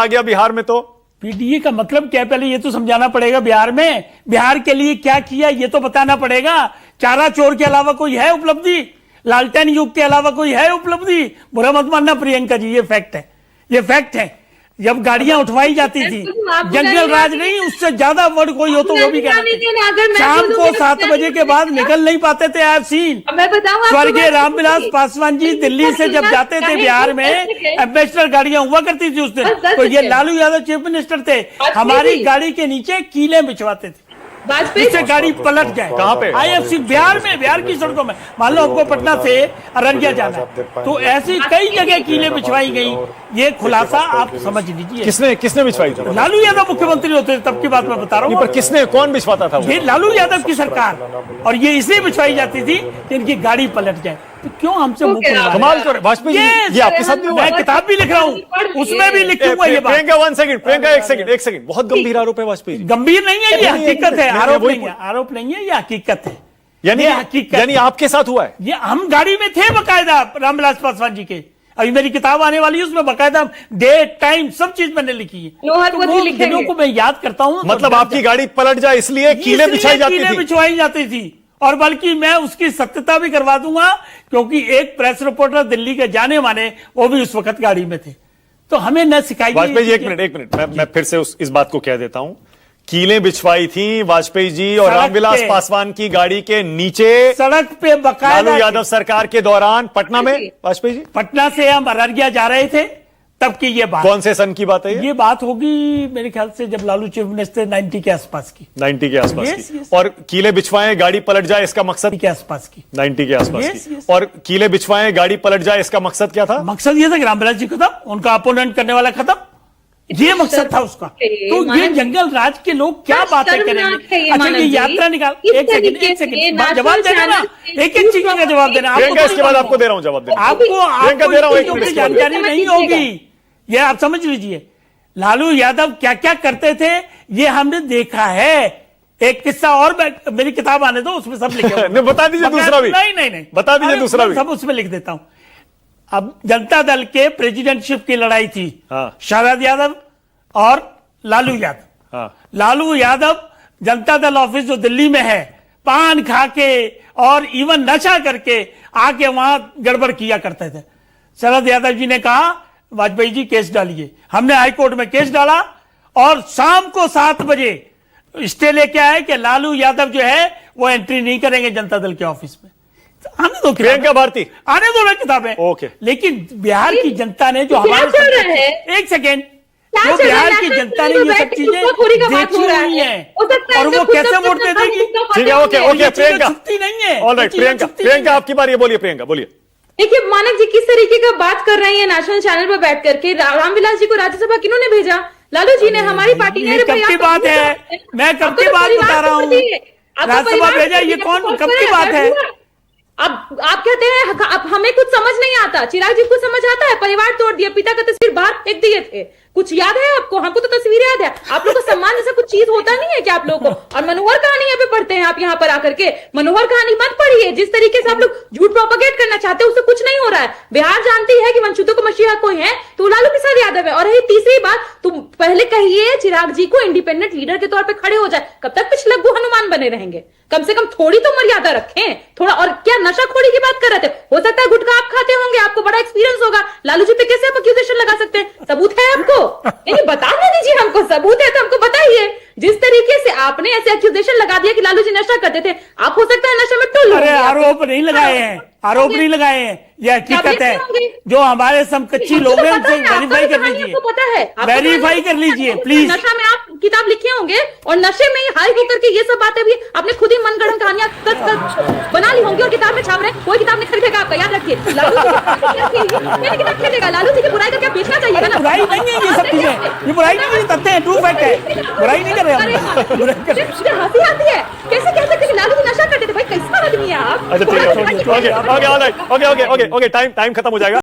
आ गया बिहार में तो? पीडीए का मतलब क्या है, पहले ये तो समझाना पड़ेगा। बिहार के लिए क्या किया ये तो बताना पड़ेगा। चारा चोर के अलावा कोई है उपलब्धि? लालटेन युग के अलावा कोई है उपलब्धि? बुरा मत मानना प्रियंका जी, ये फैक्ट है, ये फैक्ट है। जब गाड़ियां उठवाई जाती थी, जंगल राज नहीं, उससे ज्यादा वर्ड कोई हो तो वो भी कहना। शाम को 7 बजे के बाद निकल नहीं पाते थे। आप सीन स्वर्गीय रामविलास पासवान जी दिल्ली से जब जाते थे बिहार में, एम्बेसडर गाड़ियां हुआ करती थी उस दिन, तो ये लालू यादव चीफ मिनिस्टर थे, हमारी गाड़ी के नीचे कीले बिछवाते थे जिससे गाड़ी पलट जाए। कहाँ पे? आईएफसी बिहार में, बिहार की सड़कों में। मान लो आपको पटना से अररिया जाना है, तो ऐसी कई जगह कीले बिछवाई गई। ये खुलासा आप समझ लीजिए। किसने बिछवाई थी? लालू यादव मुख्यमंत्री होते थे तब की बात मैं बता रहा हूँ। पर किसने, कौन बिछवाता था? ये लालू यादव की सरकार, और ये इसलिए बिछवाई जाती थी कि इनकी गाड़ी पलट जाए। तो क्यों हमसे मुंह खुलवा? कमाल कर वाजपेयी जी, ये आपके साथ भी हुआ? मैं किताब भी लिख रहा हूँ, उसमें भी लिखूंगा ये बात। प्रियंका 1 सेकंड, प्रियंका एक सेकंड, बहुत गंभीर आरोप है वाजपेयी जी। गंभीर नहीं है, ये हकीकत है, आरोप नहीं है, आरोप नहीं है, ये हकीकत है। यानी आपके साथ हुआ है? ये हम गाड़ी में थे बकायदा, रामविलास पासवान जी के। अभी मेरी किताब आने वाली है, उसमें बकायदा डेट टाइम सब चीज मैंने लिखी है। तो वो दिनों को मैं याद करता हूँ। मतलब आपकी गाड़ी पलट जाए इसलिए कीले बिछाई जाती थी? बिछवाई जाती थी, और बल्कि मैं उसकी सत्यता भी करवा दूंगा, क्योंकि एक प्रेस रिपोर्टर दिल्ली के जाने माने, वो भी उस वक्त गाड़ी में थे। तो हमें न सिखाई। वाजपेयी जी, एक मिनट, मैं फिर से इस बात को कह देता हूं। कीलें बिछवाई थी वाजपेयी जी और रामविलास पासवान की गाड़ी के नीचे, सड़क पे बकायदा। लालू यादव सरकार के दौरान पटना में, वाजपेयी जी पटना से हम अररिया जा रहे थे तब की ये बात। कौन से सन की बात है ये बात होगी मेरे ख्याल से जब लालू चीफ मिनिस्टर 90 के आसपास की। 90 के आसपास की। और कीले बिछवाएं गाड़ी पलट जाए, इसका मकसद? के आसपास की। 90 के आसपास की। और कीले बिछवाएं गाड़ी पलट जाए, इसका मकसद क्या था? मकसद ये था कि रामविलास जी खत्म, उनका अपोनेंट करने वाला खत्म, ये मकसद था उसका। तो ये जंगल राज के लोग क्या बातें करेंगे? अच्छा, ये यात्रा निकाल, एक सेकंड जवाब देना ना, एक चीज का जवाब देना। प्रियंका, इसके बाद आपको दे रहा हूं जवाब देना। आपको दे रहा हूं, जानकारी नहीं होगी, ये आप समझ लीजिए। लालू यादव क्या क्या करते थे ये हमने देखा है। एक किस्सा और, मेरी किताब आने दो, उसमें सब लिखे। बता दीजिए दूसरा भी। नहीं, बता दीजिए दूसरा भी। सब उसमें लिख देता हूं। अब जनता दल के प्रेसिडेंटशिप की लड़ाई थी, शरद यादव और लालू यादव। लालू यादव जनता दल ऑफिस जो दिल्ली में है, पान खा के और इवन नशा करके आके वहां गड़बड़ किया करते थे। शरद यादव जी ने कहा वाजपेयी जी केस डालिए। हमने हाईकोर्ट में केस डाला और शाम को 7 बजे स्टे लेके आए कि लालू यादव जो है वो एंट्री नहीं करेंगे जनता दल के ऑफिस में। आने दो प्रियंका भारती, आने दो ना किताबें। ओके। लेकिन बिहार की जनता ने जो हमारे, एक सेकेंड, जो बिहार की जनता ने ये सब चीजें देखी हुई है, और वो कैसे वोट दे देगी? ठीक है, ओके प्रियंका, छुट्टी नहीं है। ऑलराइट प्रियंका आपकी बारी है, बोलिए बोलिए। देखिए मानक जी किस तरीके का बात कर रहे हैं नेशनल चैनल पर बैठ करके। रामविलास जी को राज्यसभा किन्होंने भेजा? लालू जी ने, हमारी पार्टी ने। कब की बात है? मैं कब की बात बता रहा हूँ? राज्यसभा भेजा, ये कौन, कब की बात है? अब आप कहते हैं अब हमें कुछ समझ नहीं आता। चिराग जी को समझ आता है? परिवार तोड़ दिया, पिता का तस्वीर बाहर फेंक दिए थे, कुछ याद है आपको? हमको तो तस्वीर याद है। आप लोग को सम्मान जैसा कुछ चीज होता नहीं है क्या आप लोगों को? और मनोहर कहानी यहाँ पे पढ़ते हैं आप, यहाँ पर आकर के मनोहर कहानी मत पढ़िए। जिस तरीके से आप लोग झूठ प्रोपेगेट करना चाहते हैं उससे कुछ नहीं हो रहा है। बिहार जानती है कि वंचितों को मसीहा कोई है तो लालू प्रसाद यादव है। और यही तीसरी बात, तुम पहले कहिए चिराग जी को इंडिपेंडेंट लीडर के तौर पर खड़े हो जाए। कब तक कुछ लघु हनुमान बने रहेंगे? कम से कम थोड़ी तो मर्यादा रखें थोड़ा। और क्या नशाखोरी की बात कर रहे थे? हो सकता है गुटखा आप खाते होंगे, आपको बड़ा एक्सपीरियंस होगा। लालू जी पे कैसे आप एक्यूजेशन लगा सकते हैं? सबूत है आपको? नहीं बताने दीजिए हमको, सबूत है तो हमको बताइए। जिस तरीके से आपने ऐसे एक्यूजेशन लगा दिया कि लालू जी नशा करते थे, आप हो सकता है नशा में टुल। अरे आरोप नहीं लगाए हैं, आरोप नहीं लगाए हैं, यह हकीकत है। जो हमारे समकक्षी लोग हैं उनसे वेरीफाई कर लीजिए, पता है, वेरीफाई कर लीजिए प्लीज। नशा में आप किताब लिखे होंगे और नशे में हाई होकर के ये सब बातें भी आपने खुद ही मनगढ़ंत कहानियां बना ली होंगी और किताब में छाप रहे हैं। कोई किताब नहीं खरीदेगा आपका, याद रखिए। लालू जी किताब खरीदेगा, लालू जी की बुराई करके बेचना चाहिए ना। बुराई नहीं है ये सब चीजें, ये बुराई नहीं है, तथ्य है, ट्रू फैक्ट है, बुराई नहीं कर रहे हम। हंसी आती है, कैसे कह सकते हैं लालू जी नशा करते थे? भाई कैसा आदमी है आप? अच्छा ठीक है, ओके टाइम खत्म हो जाएगा।